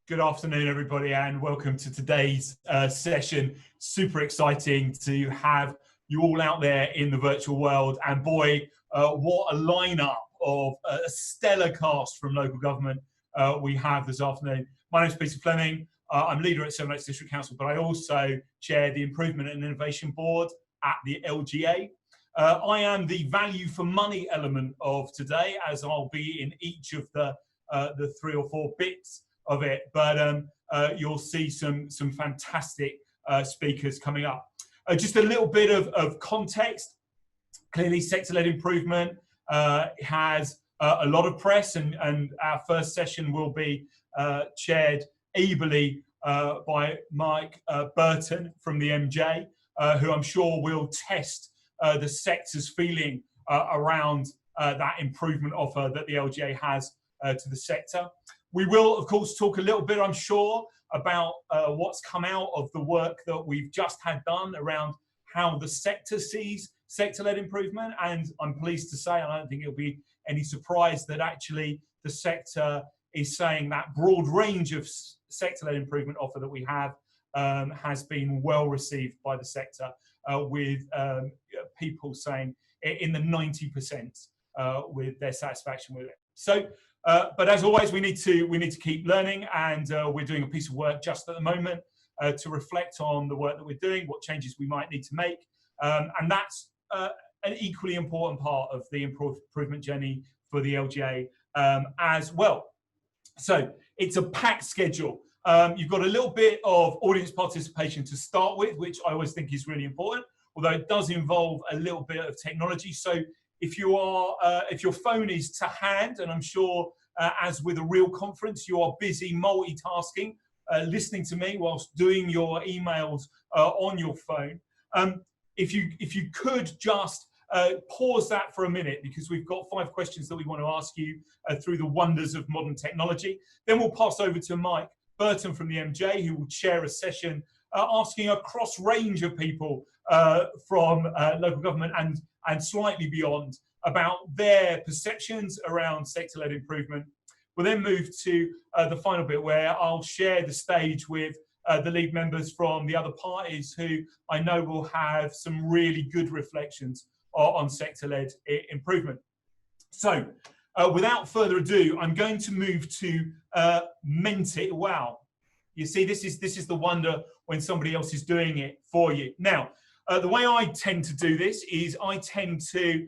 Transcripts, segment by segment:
Good afternoon, everybody, and welcome to today's session. Super exciting to have you all out there in the virtual world. And boy, what a lineup of a stellar cast from local government we have this afternoon. My name is Peter Fleming. I'm leader at Sevenoaks District Council, but I also chair the Improvement and Innovation Board at the LGA. I am the value for money element of today, as I'll be in each of the 3 or 4 bits of it, but you'll see some fantastic speakers coming up. Just a little bit of context. Clearly, sector-led improvement has a lot of press, and our first session will be chaired ably by Mike Burton from the MJ, who I'm sure will test the sector's feeling around that improvement offer that the LGA has to the sector. We will, of course, talk a little bit, I'm sure, about what's come out of the work that we've just had done around how the sector sees sector-led improvement. And I'm pleased to say, and I don't think it'll be any surprise, that actually the sector is saying that broad range of sector-led improvement offer that we have has been well received by the sector, with people saying in the 90% with their satisfaction with it. So. But as always, we need to keep learning, and we're doing a piece of work just at the moment to reflect on the work that we're doing, what changes we might need to make, and that's an equally important part of the improvement journey for the LGA as well. So it's a packed schedule. You've got a little bit of audience participation to start with, which I always think is really important, although it does involve a little bit of technology. So if your phone is to hand, and I'm sure as with a real conference, you are busy multitasking, listening to me whilst doing your emails on your phone. If you could just pause that for a minute, because we've got 5 questions that we want to ask you through the wonders of modern technology. Then we'll pass over to Mike Burton from the MJ, who will chair a session asking a cross range of people from local government and slightly beyond about their perceptions around sector-led improvement. We'll then move to the final bit, where I'll share the stage with the lead members from the other parties, who I know will have some really good reflections on sector-led improvement. So without further ado, I'm going to move to Menti. Wow. You see, this is the wonder when somebody else is doing it for you. Now, the way I tend to do this is I tend to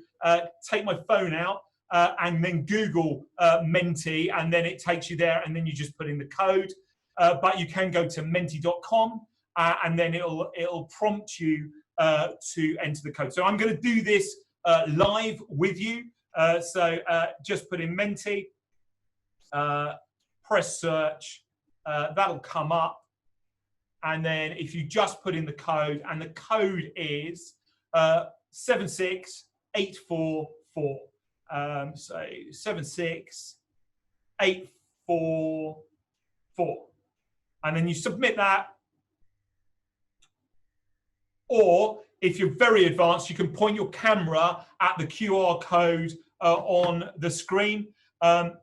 take my phone out and then Google Menti, and then it takes you there, and then you just put in the code. But you can go to menti.com and then it'll prompt you to enter the code. So I'm going to do this live with you. So just put in Menti, press search, that'll come up. And then if you just put in the code, and the code is 76844. So 76844. And then you submit that. Or if you're very advanced, you can point your camera at the QR code on the screen.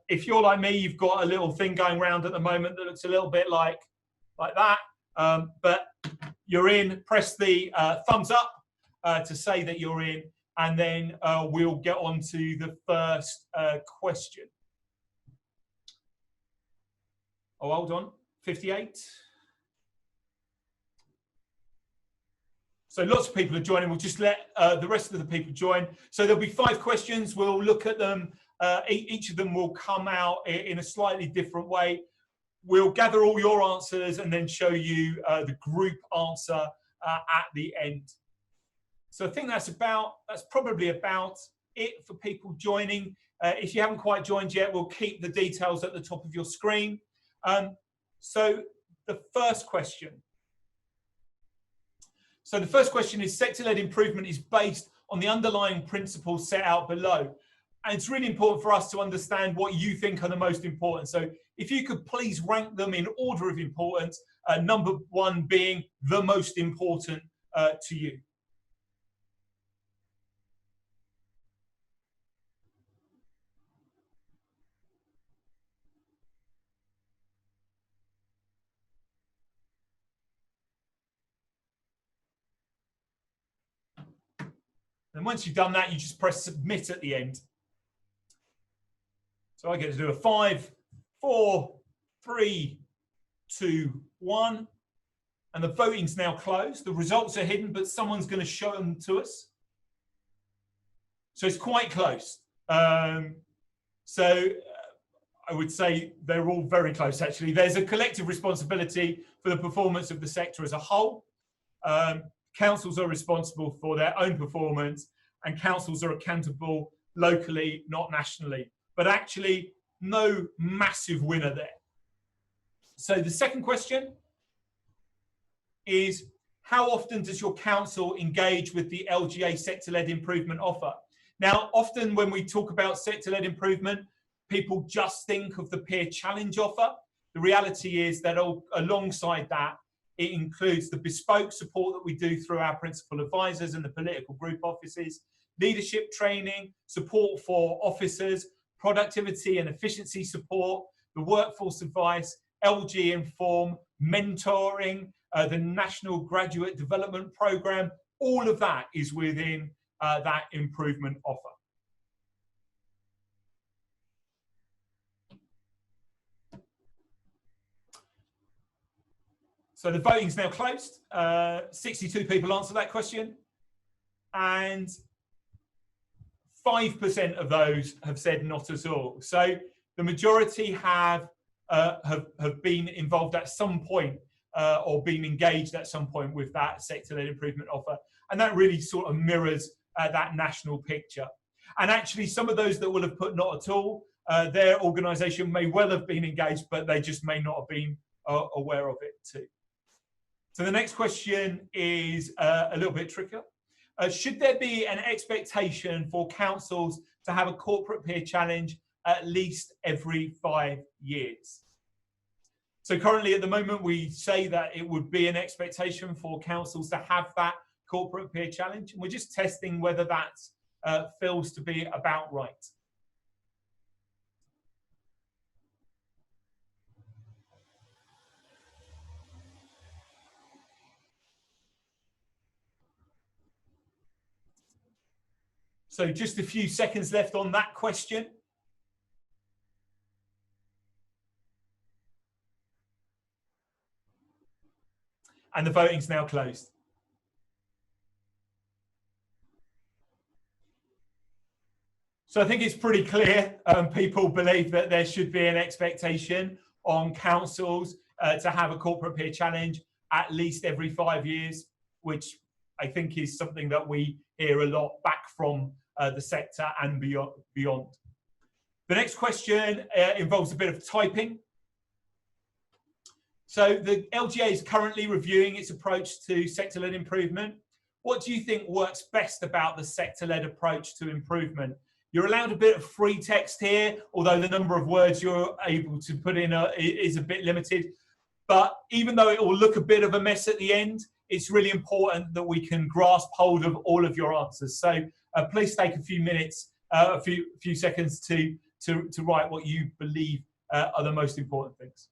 If you're like me, you've got a little thing going around at the moment that looks a little bit like that. But you're in. Press the thumbs up to say that you're in, and then we'll get on to the first question. Oh, hold on, 58. So lots of people are joining. We'll just let the rest of the people join. So there'll be 5 questions. We'll look at them. Each of them will come out in a slightly different way. We'll gather all your answers and then show you the group answer at the end. So I think that's probably about it for people joining. If you haven't quite joined yet, we'll keep the details at the top of your screen. So the first question. So the first question is, sector-led improvement is based on the underlying principles set out below. And it's really important for us to understand what you think are the most important. So if you could please rank them in order of importance, number 1 being the most important to you. And once you've done that, you just press submit at the end. So I get to do a 5, 4, 3, 2, 1. And the voting's now closed. The results are hidden, but someone's going to show them to us. So it's quite close. I would say they're all very close, actually. There's a collective responsibility for the performance of the sector as a whole. Councils are responsible for their own performance, and councils are accountable locally, not nationally. But actually, no massive winner there. So the second question is, how often does your council engage with the LGA sector-led improvement offer? Now, often when we talk about sector-led improvement, people just think of the peer challenge offer. The reality is that alongside that, it includes the bespoke support that we do through our principal advisors and the political group offices, leadership training, support for officers, productivity and efficiency support, the workforce advice, LG Inform, mentoring, the National Graduate Development Programme. All of that is within that improvement offer. So the voting's now closed. 62 people answered that question, and 5% of those have said not at all. So the majority have been involved at some point or been engaged at some point with that sector-led improvement offer, and that really sort of mirrors that national picture. And actually, some of those that will have put not at all, their organisation may well have been engaged, but they just may not have been aware of it too. So the next question is a little bit trickier. Should there be an expectation for councils to have a corporate peer challenge at least every 5 years? So currently at the moment, we say that it would be an expectation for councils to have that corporate peer challenge. And we're just testing whether that feels to be about right. So just a few seconds left on that question. And the voting's now closed. So I think it's pretty clear. People believe that there should be an expectation on councils to have a corporate peer challenge at least every 5 years, which I think is something that we hear a lot back from the sector and beyond. The next question involves a bit of typing. So the LGA is currently reviewing its approach to sector-led improvement. What do you think works best about the sector-led approach to improvement? You're allowed a bit of free text here, although the number of words you're able to put in is a bit limited. But even though it will look a bit of a mess at the end, it's really important that we can grasp hold of all of your answers. So please take a few minutes, a few seconds to write what you believe are the most important things.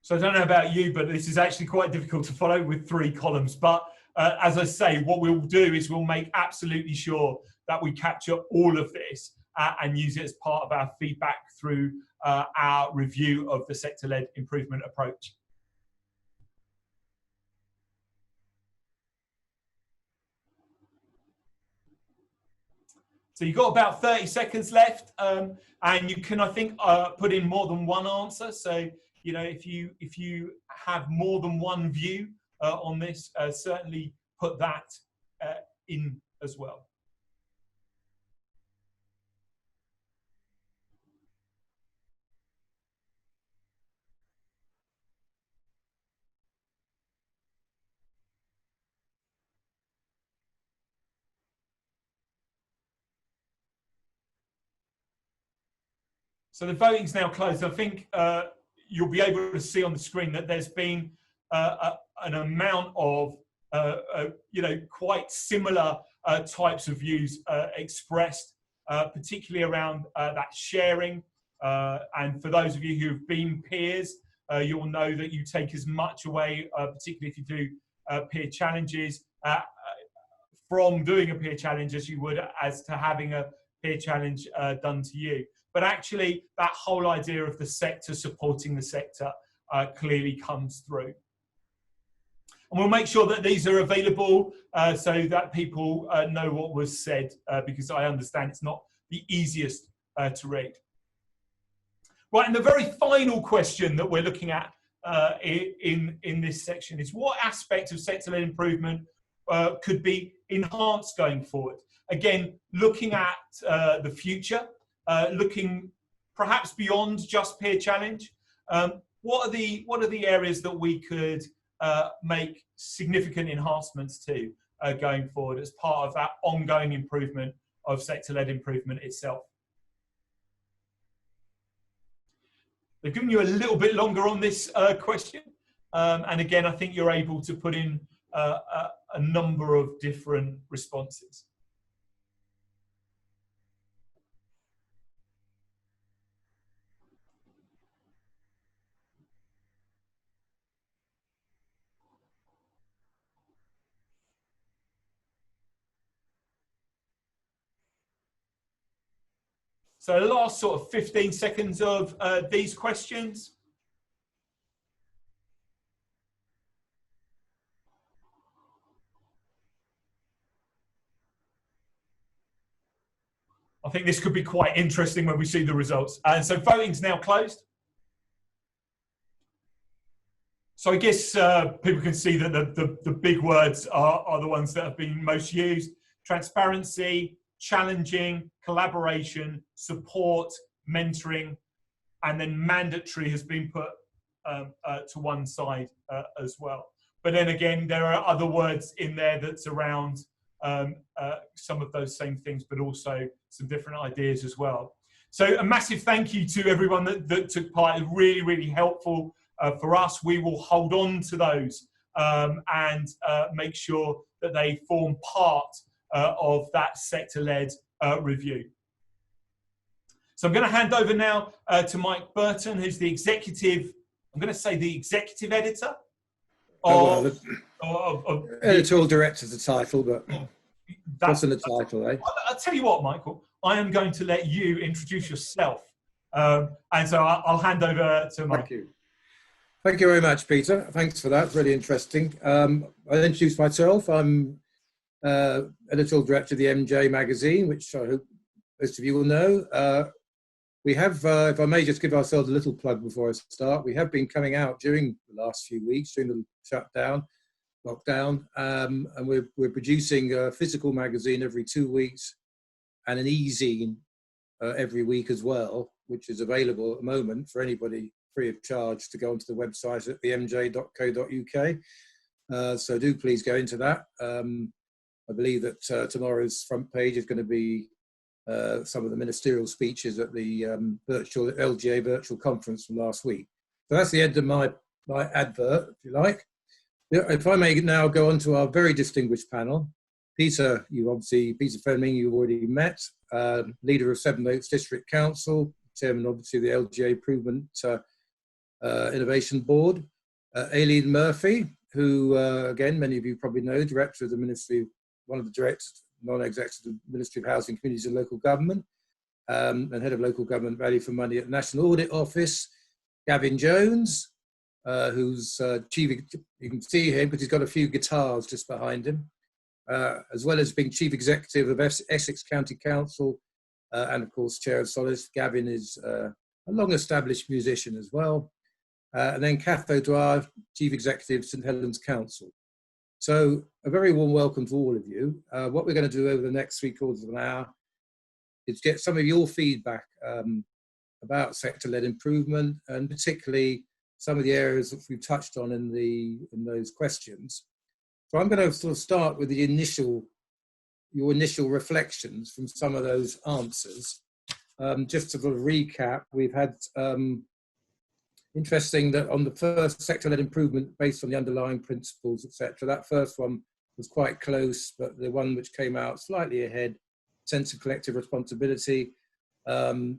So I don't know about you, but this is actually quite difficult to follow with 3 columns. But as I say, what we'll do is we'll make absolutely sure that we capture all of this and use it as part of our feedback through our review of the sector-led improvement approach. So you've got about 30 seconds left, and you can, I think, put in more than one answer. So, you know, if you have more than one view on this, certainly put that in as well. So the voting's now closed. I think you'll be able to see on the screen that there's been an amount of quite similar types of views expressed, particularly around that sharing. And for those of you who've been peers, you'll know that you take as much away, particularly if you do peer challenges, from doing a peer challenge as you would as to having a peer challenge done to you. But actually, that whole idea of the sector supporting the sector clearly comes through. And we'll make sure that these are available so that people know what was said, because I understand it's not the easiest to read. Right, and the very final question that we're looking at in this section is, what aspect of sector-led improvement could be enhanced going forward? Again, looking at the future, looking perhaps beyond just peer challenge. What are the areas that we could make significant enhancements to going forward as part of that ongoing improvement of sector-led improvement itself? They've given you a little bit longer on this question, and again, I think you're able to put in a number of different responses. So the last sort of 15 seconds of these questions. I think this could be quite interesting when we see the results. And so voting's now closed. So I guess people can see that the big words are the ones that have been most used. Transparency, challenging, collaboration, support, mentoring, and then mandatory has been put to one side as well. But then again, there are other words in there that's around some of those same things, but also some different ideas as well. So a massive thank you to everyone that took part. It was really, really helpful for us. We will hold on to those and make sure that they form part of that sector-led review. So I'm going to hand over now to Mike Burton, who's the executive, I'm going to say the executive editor of editorial director is the title, but that's in the title, eh? I'll tell you what, Michael, I am going to let you introduce yourself. And so I'll hand over to Mike. Thank you. Thank you very much, Peter. Thanks for that. Really interesting. I'll introduce myself. I'm editorial director of the MJ magazine, which I hope most of you will know. We have, if I may just give ourselves a little plug before I start, we have been coming out during the last few weeks, during the lockdown, and we're producing a physical magazine every 2 weeks and an e-zine every week as well, which is available at the moment for anybody free of charge to go onto the website at themj.co.uk. So do please go into that. I believe that tomorrow's front page is going to be some of the ministerial speeches at the LGA virtual conference from last week. So that's the end of my advert, if you like. If I may now go on to our very distinguished panel. Peter Fleming, you've already met, leader of Seven Oaks District Council, chairman obviously of the LGA Improvement Innovation Board. Aileen Murphy, who again, many of you probably know, director of the Ministry, one of the directors, non-executive Ministry of Housing, Communities and Local Government, and head of Local Government Value for Money at the National Audit Office. Gavin Jones, who's chief, you can see him because he's got a few guitars just behind him, as well as being chief executive of Essex County Council, and of course chair of Solace. Gavin is a long-established musician as well. And then Kath O'Dwyer, chief executive St Helens Council. So a very warm welcome to all of you. What we're going to do over the next 3/4 of an hour is get some of your feedback about sector-led improvement, and particularly some of the areas that we've touched on in those questions. So I'm going to sort of start with your initial reflections from some of those answers. Just to sort of recap, we've had interesting that on the first sector-led improvement based on the underlying principles, etc., that first one was quite close, but the one which came out slightly ahead, sense of collective responsibility, and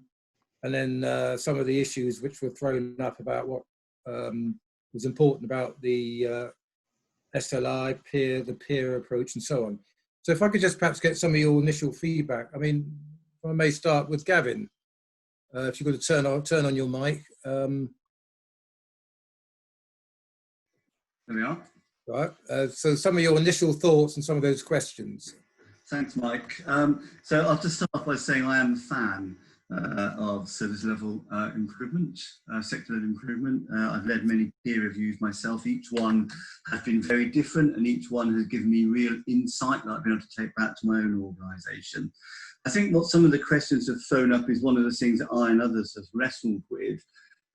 then some of the issues which were thrown up about what was important about the SLI, the peer approach, and so on. So if I could just perhaps get some of your initial feedback. I mean, I may start with Gavin. If you've got to turn on your mic. There we are. Right. So some of your initial thoughts and some of those questions. Thanks, Mike. So I'll just start off by saying I am a fan of service level improvement, sector-led improvement. I've led many peer reviews myself. Each one has been very different, and each one has given me real insight that I've been able to take back to my own organisation. I think what some of the questions have thrown up is one of the things that I and others have wrestled with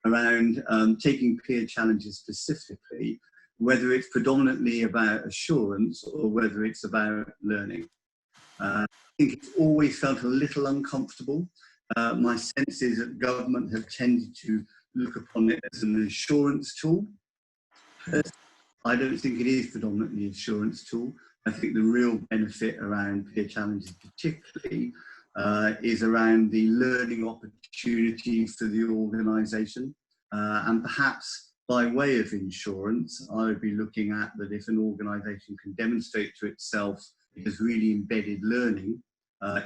around taking peer challenges specifically, whether it's predominantly about assurance or whether it's about learning. I think it's always felt a little uncomfortable. My sense is that government have tended to look upon it as an assurance tool. I don't think it is predominantly an assurance tool. I think the real benefit around peer challenges particularly is around the learning opportunity for the organisation. And perhaps by way of insurance, I would be looking at that if an organisation can demonstrate to itself it has really embedded learning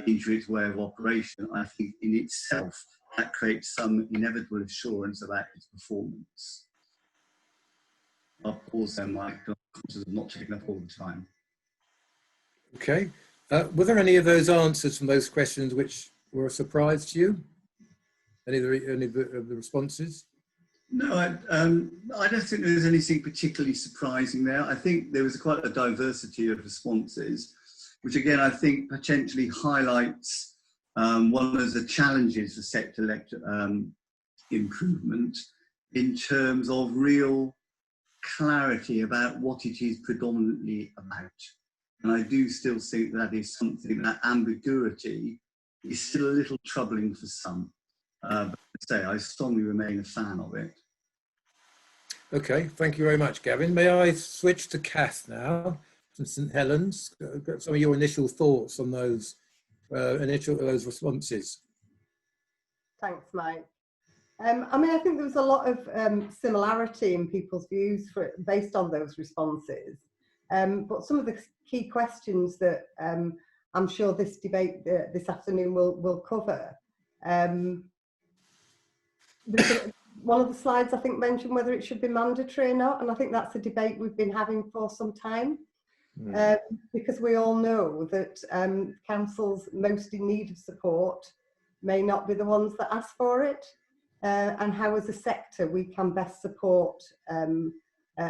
into its way of operation, I think in itself that creates some inevitable assurance about its performance. I'll pause there, Mike, because I'm not taking up all the time. Okay. Were there any of those answers from those questions which were a surprise to you? Any of the responses? No, I don't think there's anything particularly surprising there. I think there was quite a diversity of responses, which again, I think potentially highlights one of the challenges for sector-led improvement in terms of real clarity about what it is predominantly about. And I do still think that is something, that ambiguity is still a little troubling for some. But I strongly remain a fan of it. Okay, thank you very much, Gavin. May I switch to Kath now from St Helens? Got some of your initial thoughts on those those responses. Thanks, Mike. I mean, I think there was a lot of similarity in people's views based on those responses. But some of the key questions that I'm sure this debate this afternoon will cover. One of the slides I think mentioned whether it should be mandatory or not, and I think that's a debate we've been having for some time, because we all know that councils most in need of support may not be the ones that ask for it, and how as a sector we can best support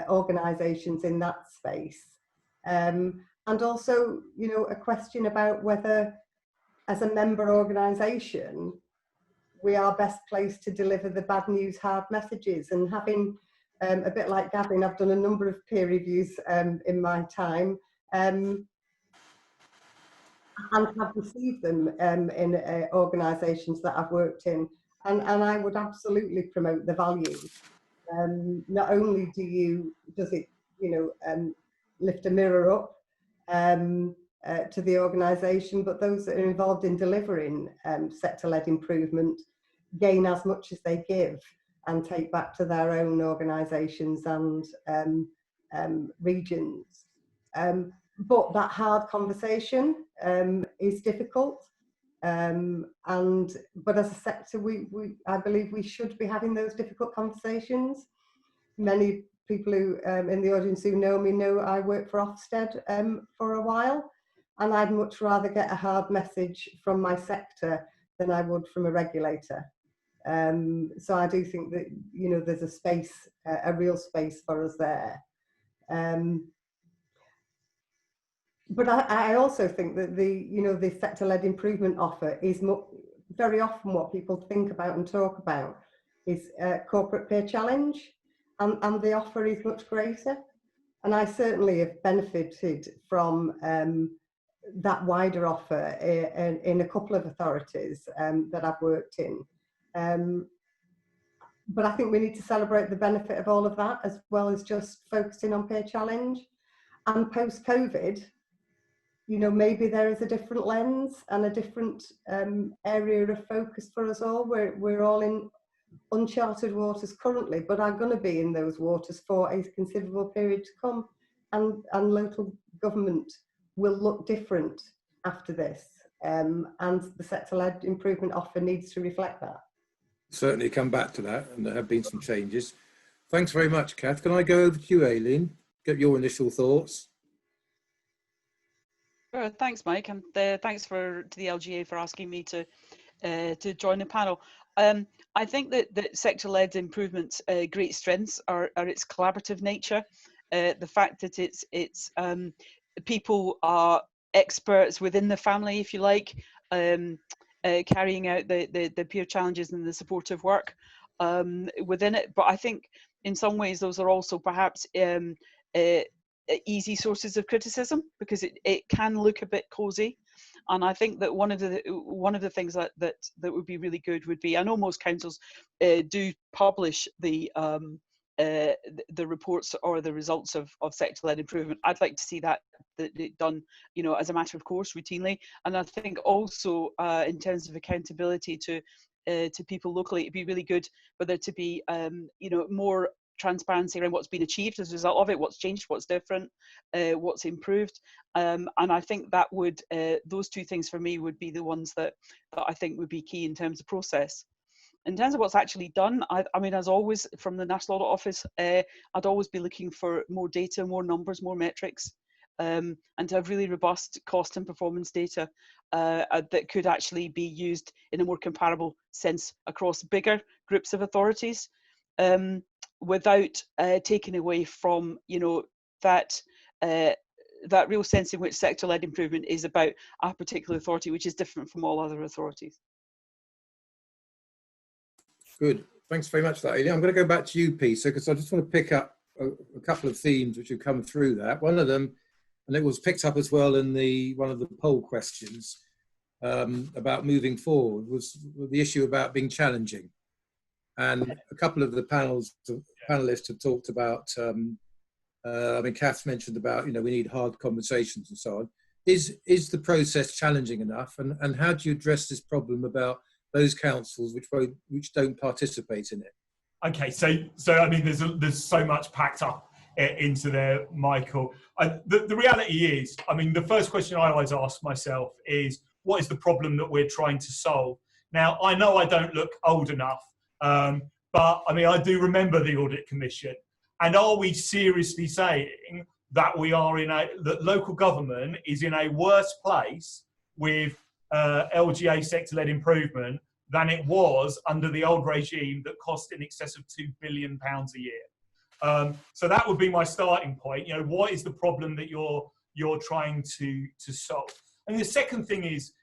organisations in that space. And also, you know, a question about whether as a member organisation we are best placed to deliver the bad news hard messages. And having a bit like Gavin, I've done a number of peer reviews in my time, and have received them in organisations that I've worked in, and I would absolutely promote the value. Not only does it, you know, lift a mirror up to the organisation, but those that are involved in delivering sector-led improvement gain as much as they give and take back to their own organisations and regions. But that hard conversation is difficult, but as a sector, I believe we should be having those difficult conversations. Many people who in the audience who know me know I worked for Ofsted for a while, and I'd much rather get a hard message from my sector than I would from a regulator. So I do think that, you know, there's a space, a real space for us there. But I also think that the sector-led improvement offer is very often what people think about and talk about is corporate peer challenge, and the offer is much greater. And I certainly have benefited from that wider offer in a couple of authorities that I've worked in. but I think we need to celebrate the benefit of all of that, as well as just focusing on peer challenge. And post-COVID, you know, maybe there is a different lens and a different area of focus for us all. We're all in uncharted waters currently, but are going to be in those waters for a considerable period to come. And local government will look different after this. And the sector-led improvement offer needs to reflect that. Certainly come back to that, and there have been some changes. Thanks very much, Kath. Can I go over to you, Aileen? Get your initial thoughts. Sure, thanks, Mike, and thanks to the LGA for asking me to join the panel. I think that sector-led improvements' great strengths are its collaborative nature, the fact that it's people are experts within the family, if you like, carrying out the peer challenges and the supportive work within it. But I think in some ways those are also perhaps easy sources of criticism, because it can look a bit cozy. And I think that one of the things that would be really good would be, I know most councils do publish the reports or the results of sector-led improvement. I'd like to see that done, you know, as a matter of course, routinely. And I think also in terms of accountability to people locally, it'd be really good for there to be, you know, more transparency around what's been achieved as a result of it, what's changed, what's different, what's improved, and I think that would those two things for me would be the ones that I think would be key in terms of process. In terms of what's actually done, I mean, as always from the National Audit Office, I'd always be looking for more data, more numbers, more metrics, and to have really robust cost and performance data that could actually be used in a more comparable sense across bigger groups of authorities, without taking away from, you know, that real sense in which sector-led improvement is about a particular authority, which is different from all other authorities. Good. Thanks very much for that, Aileen. I'm going to go back to you, Peter, because I just want to pick up a couple of themes which have come through that. One of them, and it was picked up as well in one of the poll questions about moving forward, was the issue about being challenging. And a couple of the panelists have talked about, I mean, Kath mentioned about, you know, we need hard conversations and so on. Is the process challenging enough? And how do you address this problem about those councils which don't participate in it? Okay, so I mean, there's so much packed up into there, Michael. The reality is, I mean, the first question I always ask myself is, what is the problem that we're trying to solve? Now, I know I don't look old enough, but I mean, I do remember the Audit Commission. And are we seriously saying that that local government is in a worse place with LGA sector-led improvement than it was under the old regime that cost in excess of £2 billion a year? So that would be my starting point. You know, what is the problem that you're trying to solve? And the second thing is,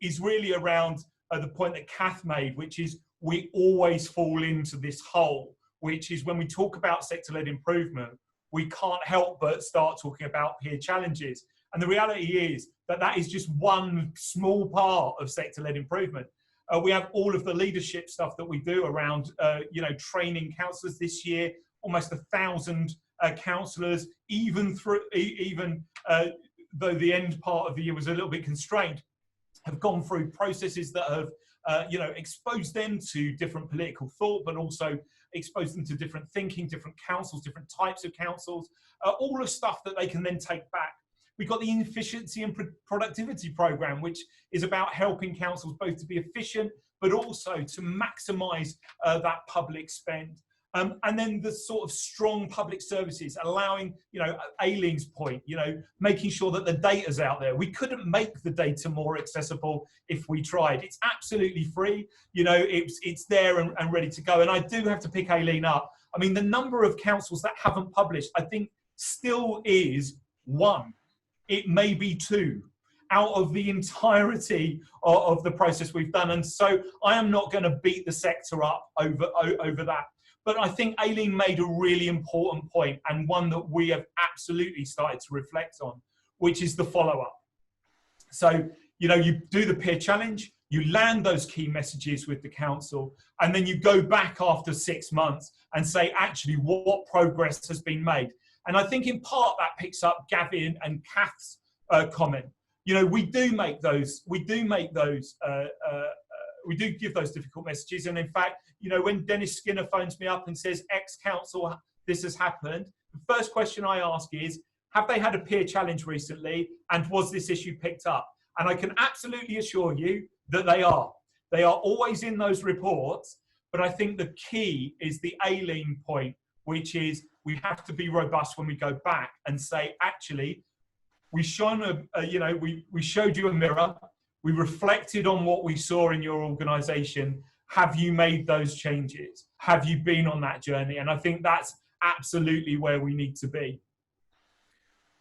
is really around the point that Kath made, which is we always fall into this hole, which is when we talk about sector-led improvement, we can't help but start talking about peer challenges. And the reality is that is just one small part of sector-led improvement. We have all of the leadership stuff that we do around, you know, training councillors this year, almost 1,000 councillors, even though the end part of the year was a little bit constrained, have gone through processes that have, you know, exposed them to different political thought, but also exposed them to different thinking, different councils, different types of councils, all the stuff that they can then take back. We've got the efficiency and productivity programme, which is about helping councils both to be efficient, but also to maximise that public spend. And then the sort of strong public services, allowing, you know, Aileen's point, you know, making sure that the data's out there. We couldn't make the data more accessible if we tried. It's absolutely free, you know, it's there and ready to go. And I do have to pick Aileen up. I mean, the number of councils that haven't published, I think, still is 1. It may be 2 out of the entirety of the process we've done. And so I am not going to beat the sector up over that. But I think Aileen made a really important point, and one that we have absolutely started to reflect on, which is the follow-up. So, you know, you do the peer challenge, you land those key messages with the council, and then you go back after 6 months and say, actually, what progress has been made? And I think in part that picks up Gavin and Kath's comment. You know, we do give those difficult messages. And in fact, you know, when Dennis Skinner phones me up and says, ex-council, this has happened, the first question I ask is, have they had a peer challenge recently? And was this issue picked up? And I can absolutely assure you that they are. They are always in those reports. But I think the key is the Aileen point, which is we have to be robust when we go back and say, actually, we showed you a mirror. We reflected on what we saw in your organisation. Have you made those changes? Have you been on that journey? And I think that's absolutely where we need to be.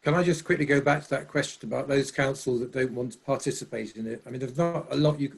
Can I just quickly go back to that question about those councils that don't want to participate in it? I mean, there's not a lot you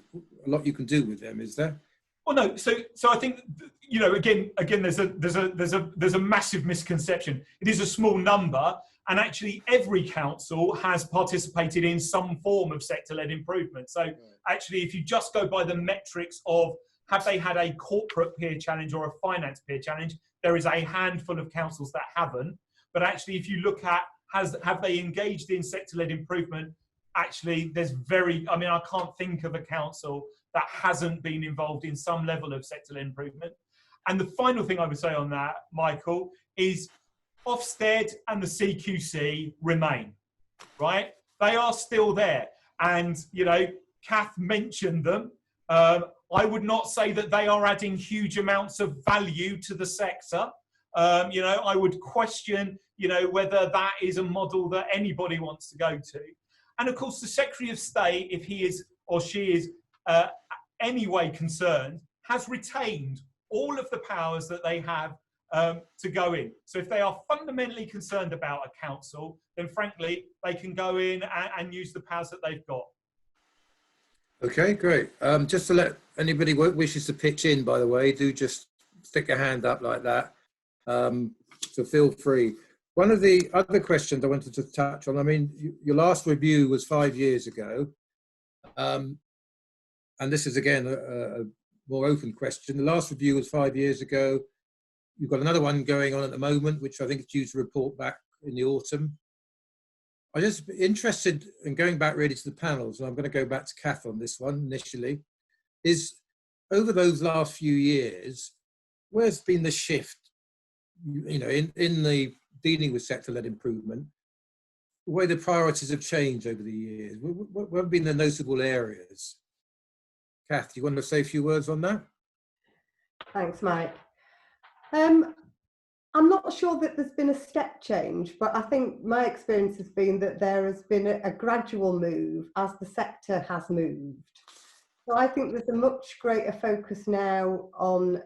can do with them, is there? Well, no. So I think, you know, again, there's a massive misconception. It is a small number, and actually every council has participated in some form of sector-led improvement. So actually, if you just go by the metrics of have they had a corporate peer challenge or a finance peer challenge, there is a handful of councils that haven't. But actually, if you look at have they engaged in sector-led improvement, actually I can't think of a council that hasn't been involved in some level of sector-led improvement. And the final thing I would say on that, Michael, is Ofsted and the CQC remain, right? They are still there. And, you know, Kath mentioned them. I would not say that they are adding huge amounts of value to the sector. You know, I would question, you know, whether that is a model that anybody wants to go to. And of course, the Secretary of State, if he is or she is anyway concerned, has retained all of the powers that they have to go in. So if they are fundamentally concerned about a council, then frankly, they can go in and use the powers that they've got. Okay, great. Just to let anybody who wishes to pitch in, by the way, do just stick a hand up like that. So feel free. One of the other questions I wanted to touch on, I mean, your last review was 5 years ago. And this is, again, a more open question. The last review was 5 years ago. You've got another one going on at the moment, which I think is due to report back in the autumn. I'm just interested in going back really to the panels, and I'm going to go back to Kath on this one initially, is over those last few years, where's been the shift, you know, in the dealing with sector-led improvement, the way the priorities have changed over the years? What have been the notable areas? Kath, do you want to say a few words on that? Thanks, Mike. I'm not sure that there's been a step change, but I think my experience has been that there has been a gradual move as the sector has moved. So I think there's a much greater focus now on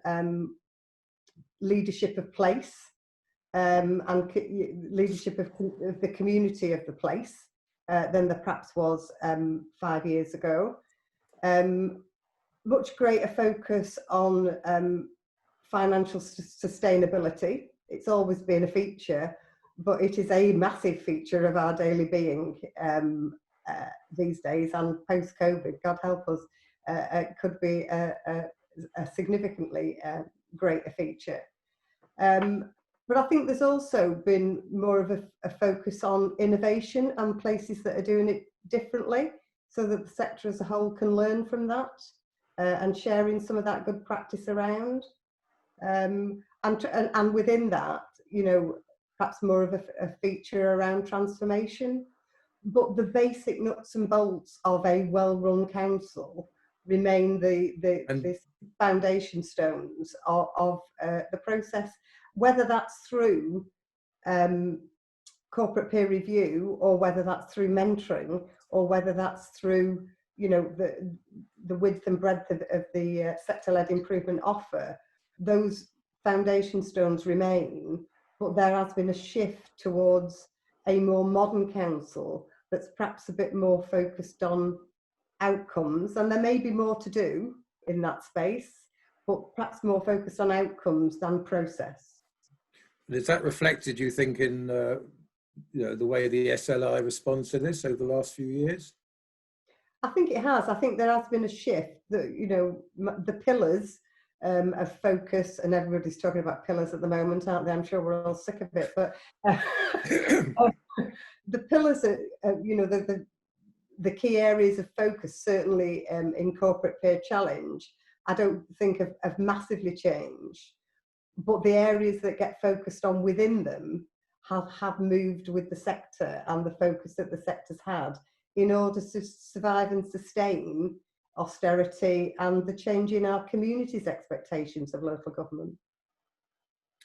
leadership of place and leadership of the community of the place than there perhaps was 5 years ago. Much greater focus on financial sustainability. It's always been a feature, but it is a massive feature of our daily being these days, and post-COVID, God help us, it could be a significantly greater feature. But I think there's also been more of a focus on innovation and places that are doing it differently, so that the sector as a whole can learn from that and sharing some of that good practice around. And within that, you know, perhaps more of a feature around transformation. But the basic nuts and bolts of a well-run council remain the foundation stones of the process, whether that's through corporate peer review, or whether that's through mentoring, or whether that's through, you know, the width and breadth of the sector-led improvement offer. Those foundation stones remain, but there has been a shift towards a more modern council that's perhaps a bit more focused on outcomes, and there may be more to do in that space, but perhaps more focused on outcomes than process. Is that reflected, you think, in you know, the way the SLI responds to this over the last few years? I think it has. I think there has been a shift that, you know, the pillars of focus, and everybody's talking about pillars at the moment, aren't they? I'm sure we're all sick of it, but the pillars are, you know, the key areas of focus, certainly in corporate peer challenge, I don't think have massively changed, but the areas that get focused on within them have moved with the sector and the focus that the sector's had in order to survive and sustain austerity and the change in our community's expectations of local government.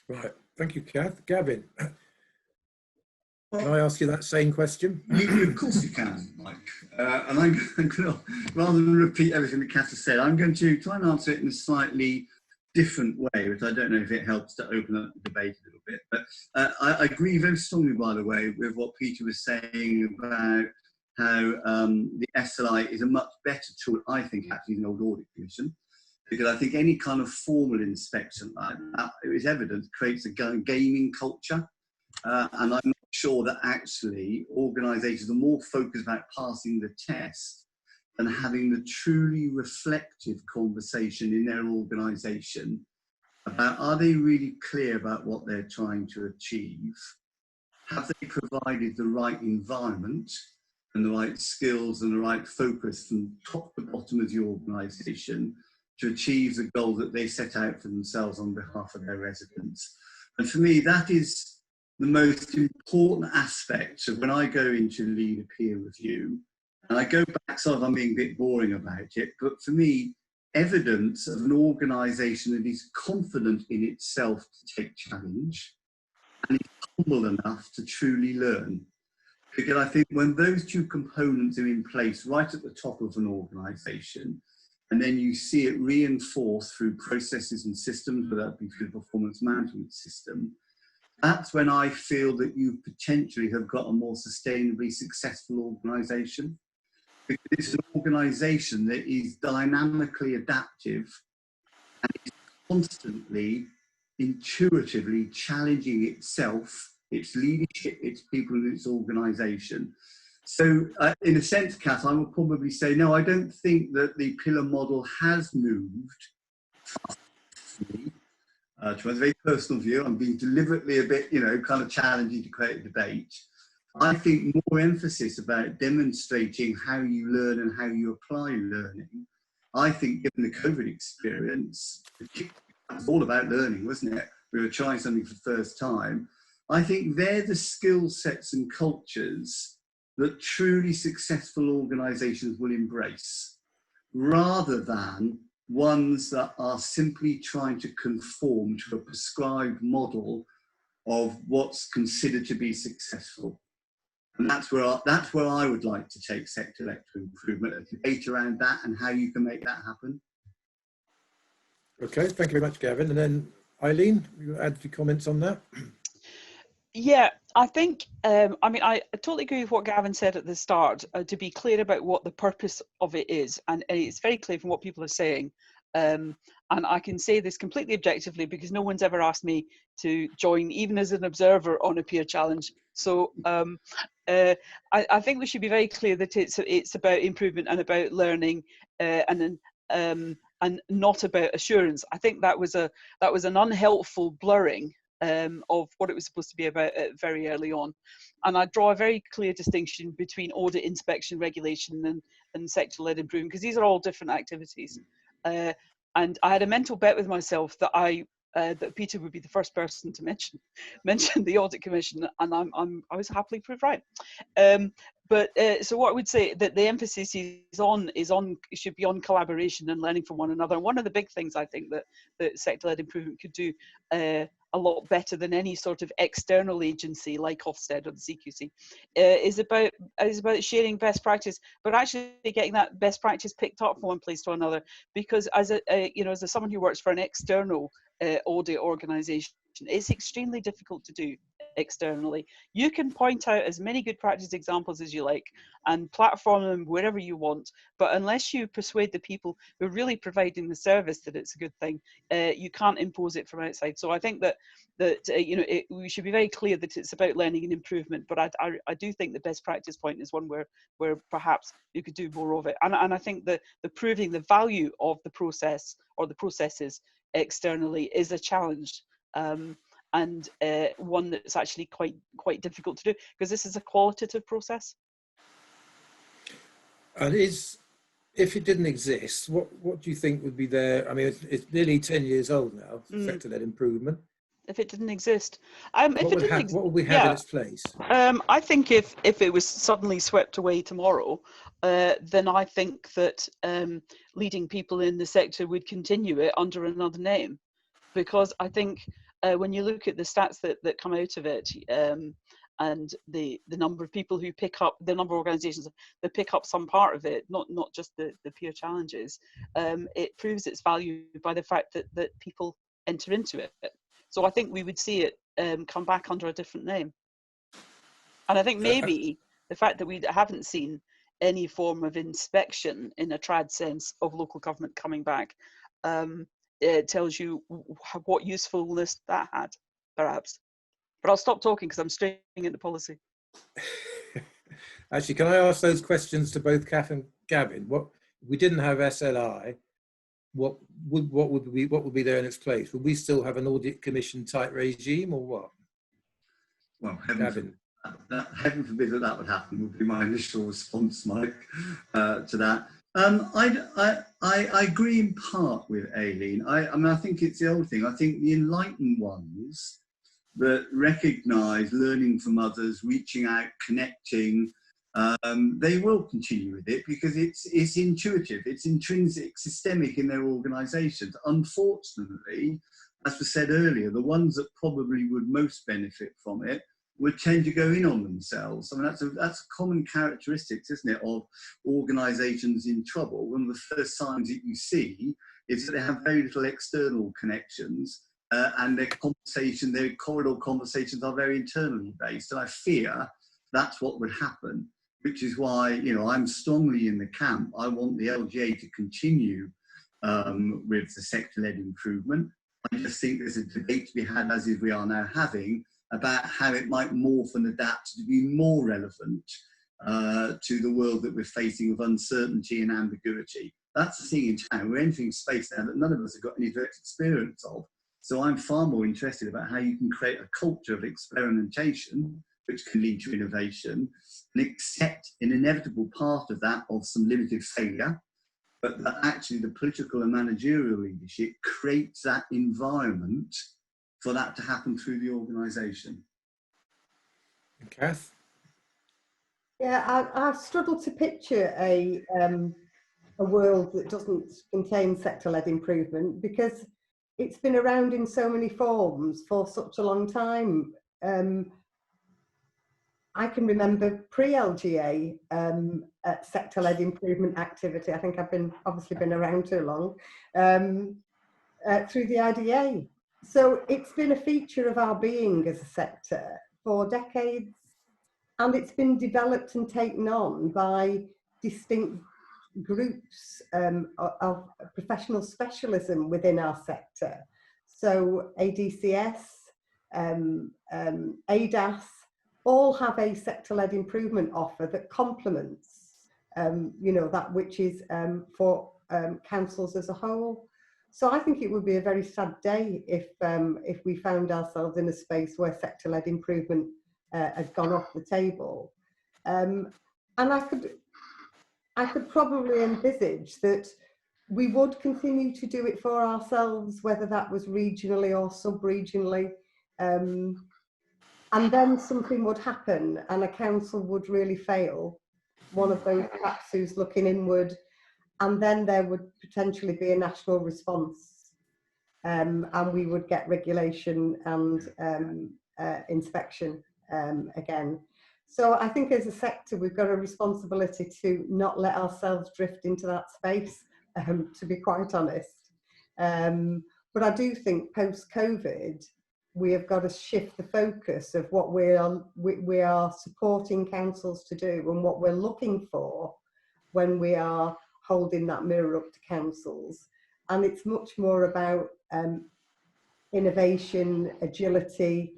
Right, thank you, Kath. Gavin, can I ask you that same question? Of course you can, Mike. And I'm going to, rather than repeat everything that Kath has said, I'm going to try and answer it in a slightly different way, which I don't know if it helps to open up the debate a little bit. But I agree very strongly, by the way, with what Peter was saying about how the SLI is a much better tool, I think, actually, than the old audit commission. Because I think any kind of formal inspection like that, it is evident, creates a gaming culture. And I'm not sure that actually organisations are more focused about passing the test than having the truly reflective conversation in their organisation about, are they really clear about what they're trying to achieve? Have they provided the right environment and the right skills and the right focus from top to bottom of the organisation to achieve the goal that they set out for themselves on behalf of their residents? And for me, that is the most important aspect of when I go in to lead a peer review. And I go back, sort of, I'm being a bit boring about it, but for me, evidence of an organisation that is confident in itself to take challenge and is humble enough to truly learn. Because I think when those two components are in place right at the top of an organisation, and then you see it reinforced through processes and systems, whether that be through the performance management system, that's when I feel that you potentially have got a more sustainably successful organisation. Because it's an organisation that is dynamically adaptive and is constantly, intuitively challenging itself, its leadership, its people, and its organisation. So, in a sense, Kath, I would probably say, no, I don't think that the pillar model has moved fast for me. To a very personal view, I'm being deliberately a bit, you know, kind of challenging to create a debate. I think more emphasis about demonstrating how you learn and how you apply learning. I think, given the COVID experience, it was all about learning, wasn't it? We were trying something for the first time. I think they're the skill sets and cultures that truly successful organisations will embrace, rather than ones that are simply trying to conform to a prescribed model of what's considered to be successful. And that's where I would like to take sector-led improvement, a debate around that and how you can make that happen. Okay, thank you very much, Gavin. And then Eileen, you add a few comments on that? Yeah, I think, I mean, I totally agree with what Gavin said at the start, to be clear about what the purpose of it is. And it's very clear from what people are saying. And I can say this completely objectively because no one's ever asked me to join, even as an observer, on a peer challenge. So I think we should be very clear that it's about improvement and about learning, and not about assurance. I think that was an unhelpful blurring of what it was supposed to be about very early on. And I draw a very clear distinction between audit, inspection, regulation and sector-led improvement, because these are all different activities. And I had a mental bet with myself that that Peter would be the first person to mention the Audit Commission, and I was happily proved right. So what I would say that the emphasis should be on collaboration and learning from one another. And one of the big things I think that sector-led improvement could do a lot better than any sort of external agency like Ofsted or the CQC is about sharing best practice, but actually getting that best practice picked up from one place to another. Because as someone who works for an external audit organisation, it's extremely difficult to do. externally. You can point out as many good practice examples as you like and platform them wherever you want, but unless you persuade the people who are really providing the service that it's a good thing, you can't impose it from outside. So I think that we should be very clear that it's about learning and improvement, but I do think the best practice point is one where perhaps you could do more of it. And I think that the proving the value of the process or the processes externally is a challenge, and one that's actually quite difficult to do, because this is a qualitative process. And if it didn't exist, what do you think would be there? I mean, it's nearly 10 years old now, sector-led improvement. If it didn't exist, What would we have in its place? I think if it was suddenly swept away tomorrow, then I think that leading people in the sector would continue it under another name, because I think when you look at the stats that come out of it, and the number of people who pick up, the number of organisations that pick up some part of it, not just the peer challenges, it proves its value by the fact that people enter into it. So I think we would see it come back under a different name. And I think maybe the fact that we haven't seen any form of inspection in a trad sense of local government coming back, it tells you what usefulness that had, perhaps. But I'll stop talking because I'm straying into policy. Actually, can I ask those questions to both Kath and Gavin? What if we didn't have SLI? What would be there in its place? Would we still have an audit commission type regime, or what? Well, heaven forbid that would happen, would be my initial response, Mike, to that. I agree in part with Aileen. I mean, I think it's the old thing. I think the enlightened ones that recognise learning from others, reaching out, connecting, they will continue with it because it's intuitive, it's intrinsic, systemic in their organisations. Unfortunately, as was said earlier, the ones that probably would most benefit from it would tend to go in on themselves. I mean, that's a common characteristic, isn't it, of organisations in trouble. One of the first signs that you see is that they have very little external connections, and their corridor conversations are very internally based. And I fear that's what would happen, which is why, I'm strongly in the camp. I want the LGA to continue with the sector-led improvement. I just think there's a debate to be had, as we are now having, about how it might morph and adapt to be more relevant to the world that we're facing of uncertainty and ambiguity. That's the thing in town. We're entering space now that none of us have got any direct experience of. So I'm far more interested about how you can create a culture of experimentation, which can lead to innovation, and accept an inevitable part of that of some limited failure, but that actually the political and managerial leadership creates that environment for that to happen through the organisation. Kath? Yeah, I struggle to picture a world that doesn't contain sector-led improvement, because it's been around in so many forms for such a long time. I can remember pre-LGA sector-led improvement activity. I think I've obviously been around too long, through the IDA. So it's been a feature of our being as a sector for decades, and it's been developed and taken on by distinct groups of professional specialism within our sector. So ADCS, ADAS, all have a sector-led improvement offer that complements, that which is for councils as a whole. So I think it would be a very sad day if we found ourselves in a space where sector-led improvement had gone off the table. And I could probably envisage that we would continue to do it for ourselves, whether that was regionally or sub-regionally. And then something would happen and a council would really fail, one of those perhaps who's looking inward, and then there would potentially be a national response, and we would get regulation and inspection again. So I think as a sector, we've got a responsibility to not let ourselves drift into that space, to be quite honest. But I do think post-COVID, we have got to shift the focus of what we are supporting councils to do and what we're looking for when we are holding that mirror up to councils. And it's much more about innovation, agility,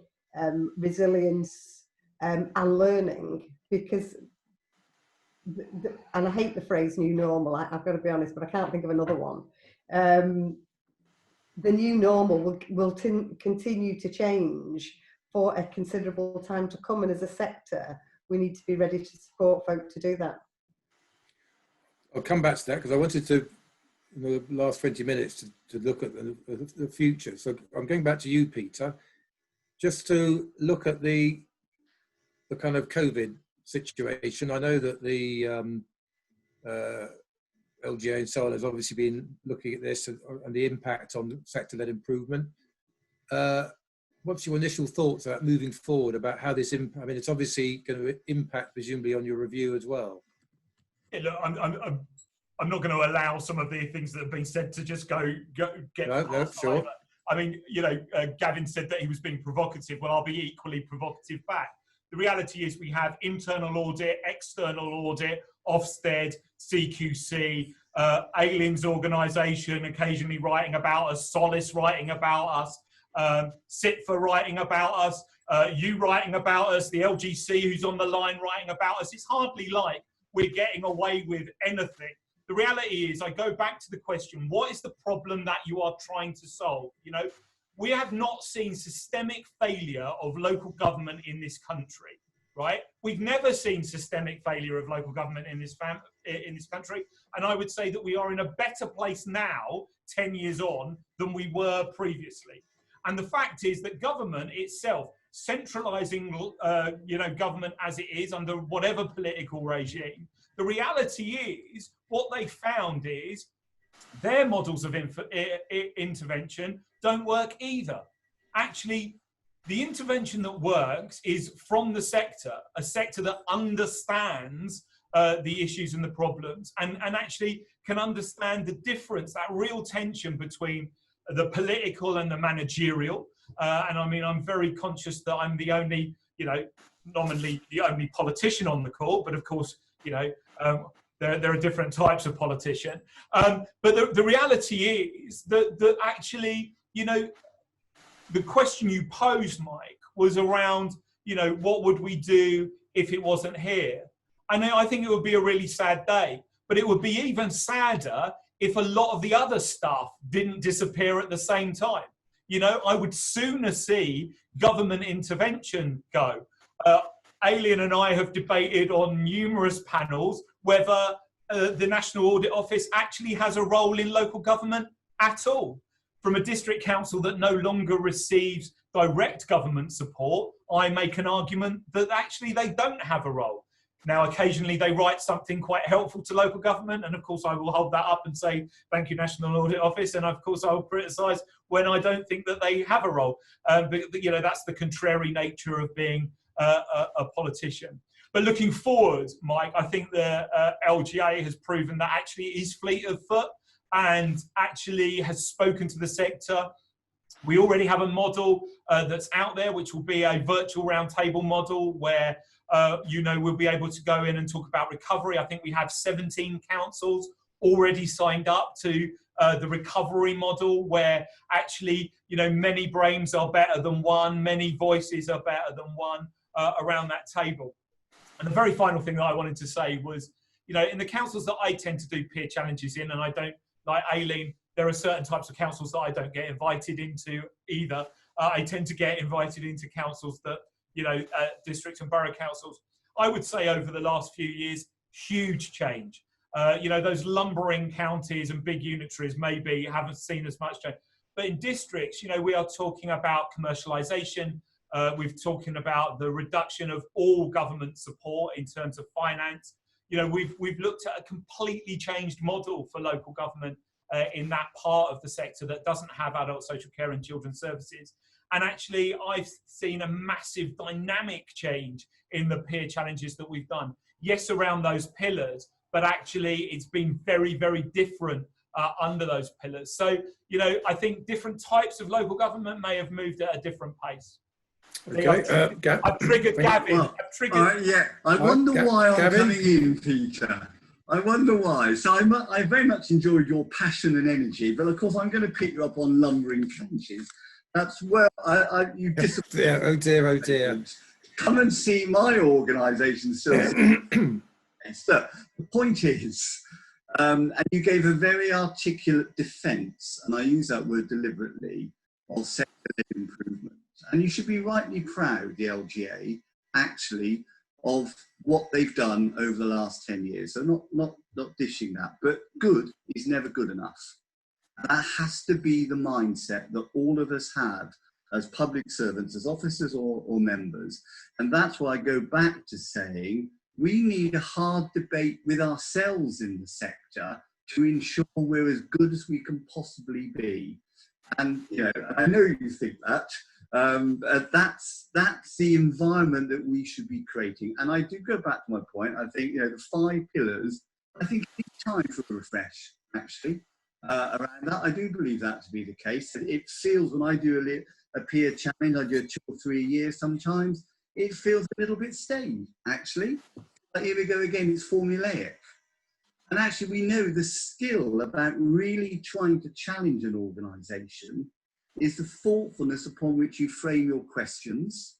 resilience, and learning, because and I hate the phrase new normal, I've got to be honest, but I can't think of another one. The new normal will continue to change for a considerable time to come, and as a sector we need to be ready to support folk to do that. I'll come back to that because I wanted to, in the last 20 minutes, to look at the future. So I'm going back to you, Peter, just to look at the kind of COVID situation. I know that the LGA and so on has obviously been looking at this and the impact on sector-led improvement. What's your initial thoughts about moving forward, about how this, I mean, it's obviously going to impact presumably on your review as well. Yeah, look, I'm not going to allow some of the things that have been said to just get passed sure. over. I mean, you know, Gavin said that he was being provocative. Well, I'll be equally provocative back. The reality is we have internal audit, external audit, Ofsted, CQC, Aileen's organisation occasionally writing about us, Solace writing about us, SITFA writing about us, you writing about us, the LGC who's on the line writing about us. It's hardly like we're getting away with anything. The reality is, I go back to the question, what is the problem that you are trying to solve? You know, we have not seen systemic failure of local government in this country, right? We've never seen systemic failure of local government in this country. And I would say that we are in a better place now, 10 years on, than we were previously. And the fact is that government itself, centralising, you know, government as it is under whatever political regime, the reality is what they found is their models of intervention don't work either. Actually, the intervention that works is from the sector, a sector that understands the issues and the problems and actually can understand the difference, that real tension between the political and the managerial. And I mean, I'm very conscious that I'm the only, you know, nominally the only politician on the call, but of course, you know, there are different types of politician. But the reality is that actually, you know, the question you posed, Mike, was around, you know, what would we do if it wasn't here? And I think it would be a really sad day, but it would be even sadder if a lot of the other stuff didn't disappear at the same time. You know, I would sooner see government intervention go. Aileen and I have debated on numerous panels whether the National Audit Office actually has a role in local government at all. From a district council that no longer receives direct government support, I make an argument that actually they don't have a role. Now, occasionally they write something quite helpful to local government, and of course I will hold that up and say, thank you, National Audit Office, and of course I will criticise when I don't think that they have a role. But you know, that's the contrary nature of being a politician. But looking forward, Mike, I think the LGA has proven that actually it is fleet of foot and actually has spoken to the sector. We already have a model that's out there, which will be a virtual roundtable model where, you know, we'll be able to go in and talk about recovery. I think we have 17 councils already signed up to the recovery model where actually, you know, many brains are better than one, many voices are better than one around that table. And the very final thing that I wanted to say was, you know, in the councils that I tend to do peer challenges in, and I don't, like Aileen, there are certain types of councils that I don't get invited into either. I tend to get invited into councils that, you know, district and borough councils. I would say over the last few years, huge change. You know, those lumbering counties and big unitaries maybe haven't seen as much change. But in districts, you know, we are talking about commercialisation. We're talking about the reduction of all government support in terms of finance. You know, we've looked at a completely changed model for local government in that part of the sector that doesn't have adult social care and children's services. And actually, I've seen a massive dynamic change in the peer challenges that we've done. Yes, around those pillars, but actually it's been very, very different under those pillars. So, you know, I think different types of local government may have moved at a different pace. Okay, I've triggered Gavin. Well, I've triggered. yeah, I wonder why I'm Gavin? coming in, Peter. I wonder why. So I very much enjoyed your passion and energy, but of course I'm going to pick you up on lumbering trenches. That's where you disappoint. Oh dear, oh dear. Come and see my organisation, still. So the point is, and you gave a very articulate defence, and I use that word deliberately, of sector-led improvement. And you should be rightly proud, the LGA, actually, of what they've done over the last 10 years. So not dishing that, but good is never good enough. That has to be the mindset that all of us have as public servants, as officers or members. And that's why I go back to saying we need a hard debate with ourselves in the sector to ensure we're as good as we can possibly be. And, you know, I know you think that. That's the environment that we should be creating. And I do go back to my point. I think, you know, the 5 pillars, I think it's time for a refresh, actually, around that. I do believe that to be the case. It feels, when I do a peer challenge, I do 2 or 3 a year sometimes, it feels a little bit stale, actually. But here we go again, it's formulaic. And actually, we know the skill about really trying to challenge an organisation is the thoughtfulness upon which you frame your questions,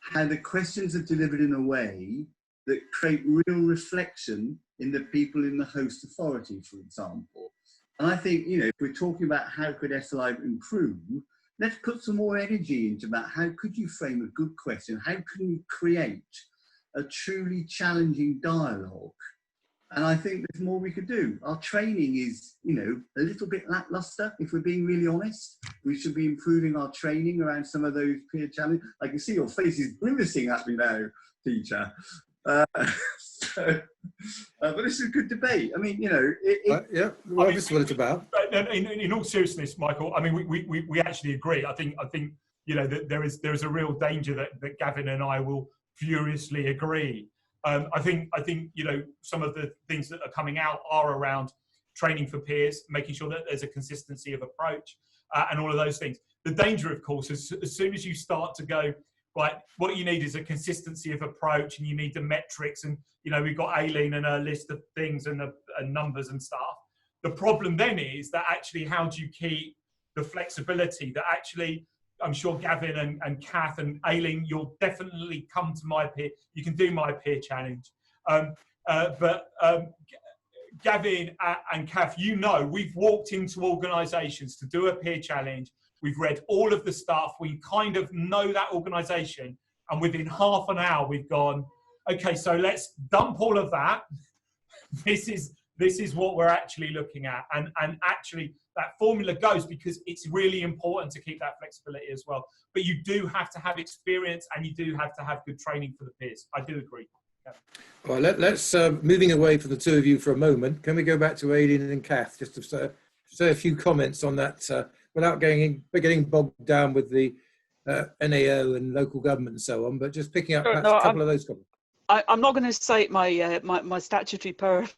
how the questions are delivered in a way that create real reflection in the people in the host authority, for example. And I think, you know, if we're talking about how could SLI improve, let's put some more energy into that. How could you frame a good question? How can you create a truly challenging dialogue? And I think there's more we could do. Our training is, you know, a little bit lackluster, if we're being really honest. We should be improving our training around some of those peer challenges. I can see your face is grimacing at me now, Peter. But this is a good debate. I mean, you know, yeah, well, this is what it's about. In all seriousness, Michael, I mean, we actually agree. I think you know that there is a real danger that Gavin and I will furiously agree. I think you know, some of the things that are coming out are around training for peers, making sure that there's a consistency of approach, and all of those things. The danger, of course, is as soon as you start to go, right, what you need is a consistency of approach, and you need the metrics, and you know, we've got Aileen and her list of things and numbers and stuff. The problem then is that actually, how do you keep the flexibility that actually, I'm sure Gavin and Kath and Aileen, you'll definitely come to my peer. You can do my peer challenge. But Gavin and Kath, you know, we've walked into organisations to do a peer challenge. We've read all of the stuff. We kind of know that organisation. And within half an hour, we've gone, okay, so let's dump all of that. This is what we're actually looking at. And actually, that formula goes because it's really important to keep that flexibility as well. But you do have to have experience, and you do have to have good training for the peers. I do agree. Yeah. Well, let's moving away from the two of you for a moment. Can we go back to Aileen and Kath just to say a few comments on that without getting bogged down with the NAO and local government and so on, but just picking up a couple of those comments. I'm not going to cite my statutory powers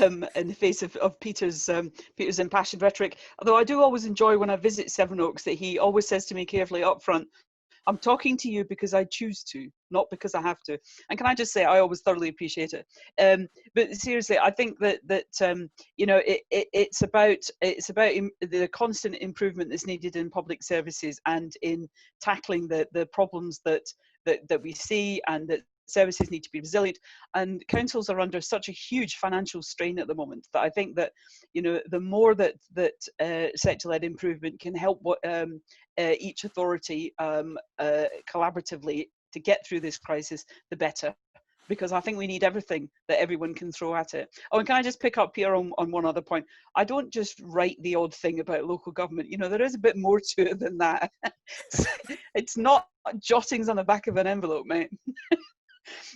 in the face of Peter's impassioned rhetoric. Although I do always enjoy when I visit Sevenoaks that he always says to me carefully up front, I'm talking to you because I choose to, not because I have to. And can I just say, I always thoroughly appreciate it. But seriously, I think that you know, it's about the constant improvement that's needed in public services and in tackling the problems that we see, and that services need to be resilient, and councils are under such a huge financial strain at the moment that I think that, you know, the more that sector-led improvement can help each authority collaboratively to get through this crisis, the better, because I think we need everything that everyone can throw at it. Oh, and can I just pick up here on one other point? I don't just write the odd thing about local government. You know, there is a bit more to it than that. It's not jottings on the back of an envelope, mate.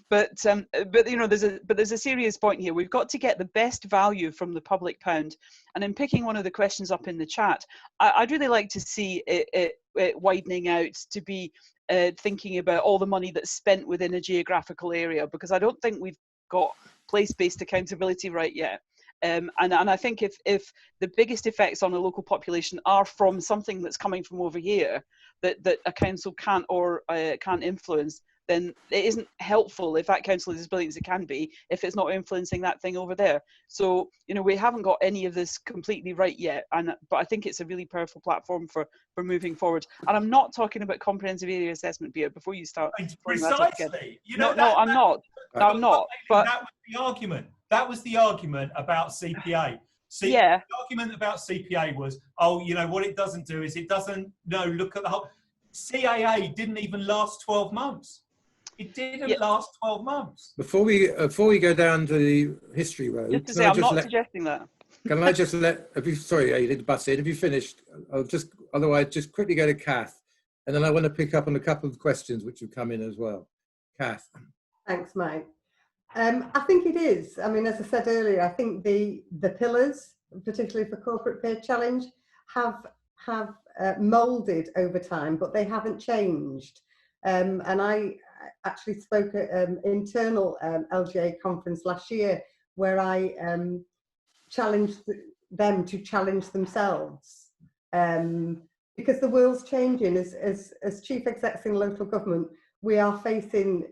But you know, there's a serious point here. We've got to get the best value from the public pound. And in picking one of the questions up in the chat, I'd really like to see it widening out to be thinking about all the money that's spent within a geographical area, because I don't think we've got place-based accountability right yet. And I think if the biggest effects on a local population are from something that's coming from over here that a council can't influence, then it isn't helpful if that council is as brilliant as it can be if it's not influencing that thing over there. So, you know, we haven't got any of this completely right yet, but I think it's a really powerful platform for moving forward. And I'm not talking about comprehensive area assessment, Beer, before you start. Precisely. You know, no, I'm not. No, I'm not. But that was the argument. That was the argument about CPA. Yeah. The argument about CPA was, oh, you know, what it doesn't do is it doesn't, no, look at the whole, CAA didn't even last 12 months. It didn't last 12 months. Before we go down to the history road, just to say, I'm not suggesting that. Can I just sorry, Aidan, butt in. Have you finished? Otherwise, just quickly go to Kath, and then I want to pick up on a couple of questions which have come in as well. Kath. Thanks, Mike. I think it is. I mean, as I said earlier, I think the pillars, particularly for Corporate Peer Challenge, have moulded over time, but they haven't changed. And I actually spoke at an internal LGA conference last year where I challenged them to challenge themselves, because the world's changing. As chief execs in local government, we are facing